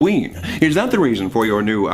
Ween. Is that the reason for your new,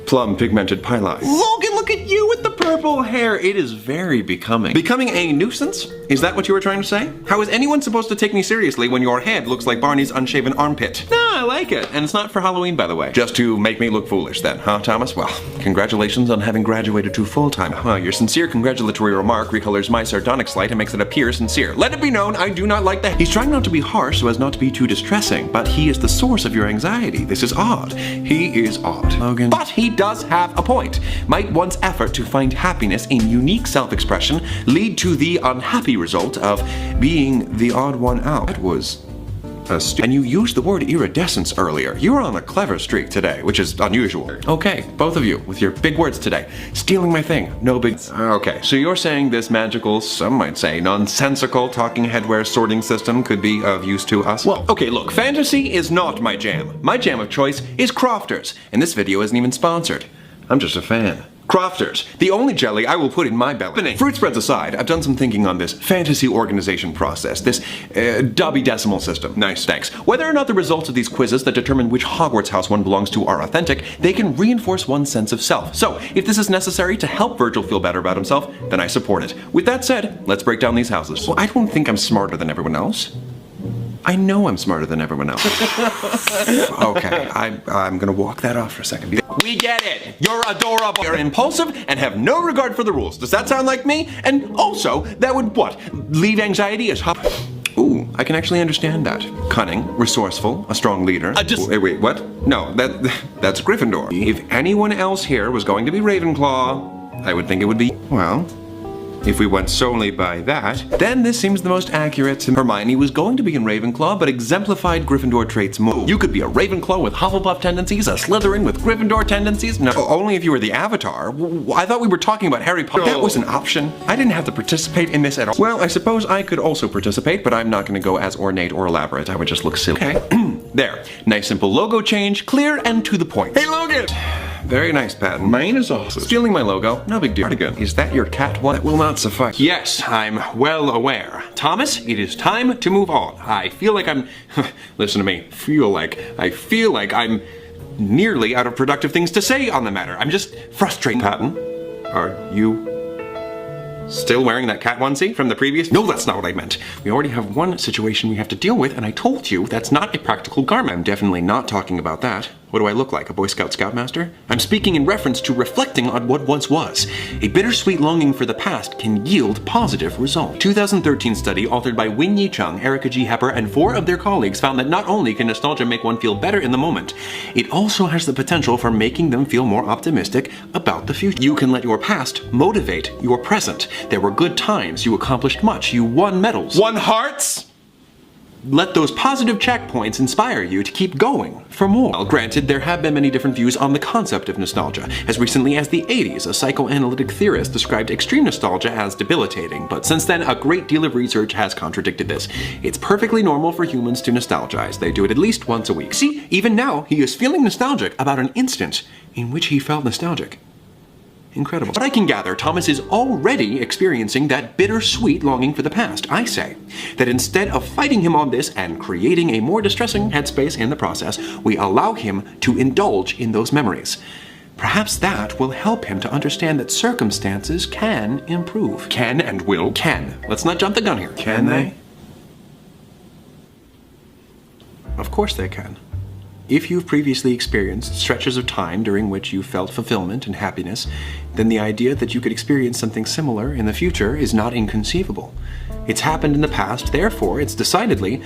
plum pigmented pylon? Logan, look at you with the purple hair. It is very becoming. Becoming a nuisance? Is that what you were trying to say? How is anyone supposed to take me seriously when your head looks like Barney's unshaven armpit? No, I like it. And it's not for Halloween, by the way. Just to make me look foolish then, huh, Thomas? Well, congratulations on having graduated to full-time. Well, your sincere congratulatory remark recolors my sardonic slight and makes it appear sincere. Let it be known, I do not like that. He's trying not to be harsh so as not to be too distressing, but he is the source of your anxiety. This is odd. He is odd, Logan. But he does have a point. Might one's effort to find happiness in unique self-expression lead to the unhappy result of being the odd one out? That was and you used the word iridescence earlier. You were on a clever streak today, which is unusual. Okay, both of you, with your big words today. Stealing my thing, no big... Okay, so you're saying this magical, some might say nonsensical talking headwear sorting system could be of use to us? Well, okay, look, fantasy is not my jam. My jam of choice is Crofters, and this video isn't even sponsored. I'm just a fan. Crofters, the only jelly I will put in my belly. Fruit spreads aside, I've done some thinking on this fantasy organization process, this Dobby decimal system. Nice, thanks. Whether or not the results of these quizzes that determine which Hogwarts house one belongs to are authentic, they can reinforce one's sense of self. So, if this is necessary to help Virgil feel better about himself, then I support it. With that said, let's break down these houses. Well, I don't think I'm smarter than everyone else. I know I'm smarter than everyone else. Okay, I'm gonna walk that off for a second. We get it! You're adorable! You're impulsive and have no regard for the rules. Does that sound like me? And also, that would what? Leave anxiety as hop. Ooh, I can actually understand that. Cunning, resourceful, a strong leader. Wait, what? No, that's Gryffindor. If anyone else here was going to be Ravenclaw, I would think it would be, well... If we went solely by that, then this seems the most accurate. Hermione was going to be in Ravenclaw, but exemplified Gryffindor traits more. You could be a Ravenclaw with Hufflepuff tendencies, a Slytherin with Gryffindor tendencies. No, only if you were the Avatar. I thought we were talking about Harry Potter. That was an option. I didn't have to participate in this at all. Well, I suppose I could also participate, but I'm not going to go as ornate or elaborate. I would just look silly. Okay, there. Nice simple logo change, clear and to the point. Hey, Logan! Very nice, Patton. Mine is awesome. Stealing my logo, no big deal. Cardigan, is that your cat one? That will not suffice. Yes, I'm well aware. Thomas, it is time to move on. I feel like I'm... Listen to me. I feel like I'm nearly out of productive things to say on the matter. I'm just frustrated. Patton, are you still wearing that cat onesie from the previous? No, that's not what I meant. We already have one situation we have to deal with, and I told you that's not a practical garment. I'm definitely not talking about that. What do I look like, a Boy Scout Scoutmaster? I'm speaking in reference to reflecting on what once was. A bittersweet longing for the past can yield positive results. 2013 study authored by Wing Yi Chung, Erica G. Hepper, and 4 of their colleagues found that not only can nostalgia make one feel better in the moment, it also has the potential for making them feel more optimistic about the future. You can let your past motivate your present. There were good times, you accomplished much, you won medals. Won hearts? Let those positive checkpoints inspire you to keep going for more. Well, granted, there have been many different views on the concept of nostalgia. As recently as the 80s, a psychoanalytic theorist described extreme nostalgia as debilitating, but since then, a great deal of research has contradicted this. It's perfectly normal for humans to nostalgize. They do it at least once a week. See, even now, he is feeling nostalgic about an instant in which he felt nostalgic. Incredible. But I can gather Thomas is already experiencing that bittersweet longing for the past. I say that instead of fighting him on this and creating a more distressing headspace in the process, we allow him to indulge in those memories. Perhaps that will help him to understand that circumstances can improve. Can and will. Can. Let's not jump the gun here. Can they? Of course they can. If you've previously experienced stretches of time during which you felt fulfillment and happiness, then the idea that you could experience something similar in the future is not inconceivable. It's happened in the past, therefore it's decidedly,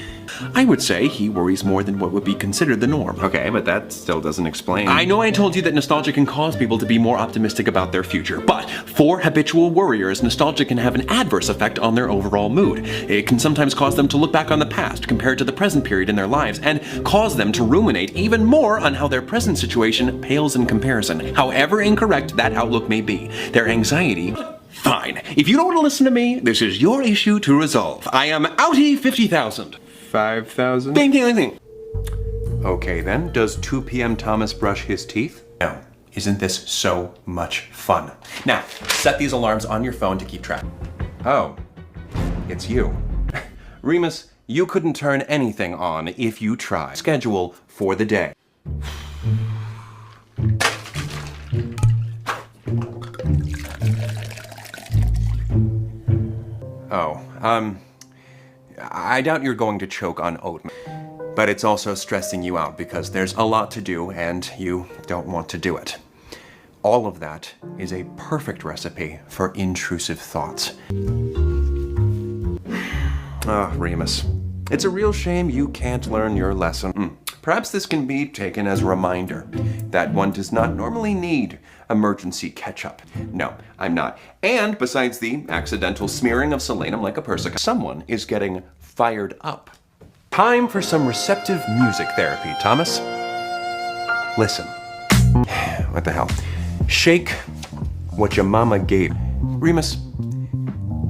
I would say he worries more than what would be considered the norm. Okay, but that still doesn't explain. I know I told you that nostalgia can cause people to be more optimistic about their future, but for habitual worriers, nostalgia can have an adverse effect on their overall mood. It can sometimes cause them to look back on the past compared to the present period in their lives and cause them to ruminate even more on how their present situation pales in comparison. However incorrect that outlook may be, their anxiety... Fine. If you don't want to listen to me, this is your issue to resolve. I am outie 50,000. 5,000? Bing, ding, ding. Okay then, does 2 p.m. Thomas brush his teeth? No. Isn't this so much fun? Now, set these alarms on your phone to keep track. Oh, it's you. Remus, you couldn't turn anything on if you tried. Schedule for the day. Oh, I doubt you're going to choke on oatmeal. But it's also stressing you out because there's a lot to do and you don't want to do it. All of that is a perfect recipe for intrusive thoughts. Ah, Remus. It's a real shame you can't learn your lesson. Perhaps this can be taken as a reminder that one does not normally need emergency ketchup. No, I'm not. And besides the accidental smearing of selenum like a persica, someone is getting fired up. Time for some receptive music therapy, Thomas. Listen. What the hell? Shake what your mama gave. Remus,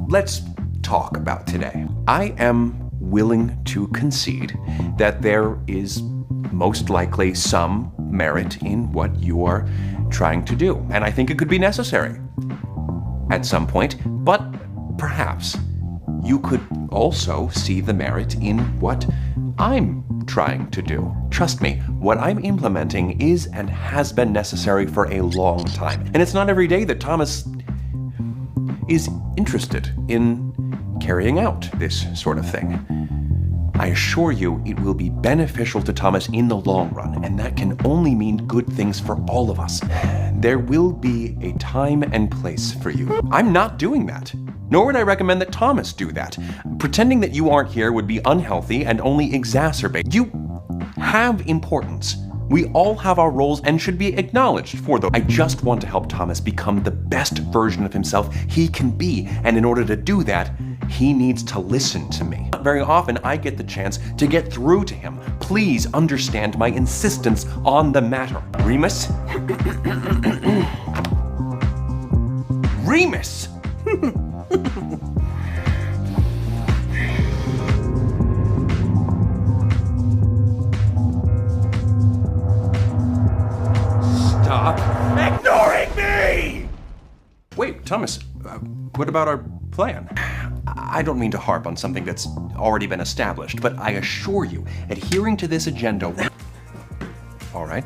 let's talk about today. I am willing to concede that there is most likely some merit in what you are trying to do. And I think it could be necessary at some point, but perhaps you could also see the merit in what I'm trying to do. Trust me, what I'm implementing is and has been necessary for a long time. And it's not every day that Thomas is interested in carrying out this sort of thing. I assure you it will be beneficial to Thomas in the long run, and that can only mean good things for all of us. There will be a time and place for you. I'm not doing that. Nor would I recommend that Thomas do that. Pretending that you aren't here would be unhealthy and only exacerbate. You have importance. We all have our roles and should be acknowledged for them. I just want to help Thomas become the best version of himself he can be, and in order to do that, he needs to listen to me. Not very often I get the chance to get through to him. Please understand my insistence on the matter. Remus? Remus! Stop ignoring me! Wait, Thomas, what about our plan? I don't mean to harp on something that's already been established, but I assure you, adhering to this agenda... All right.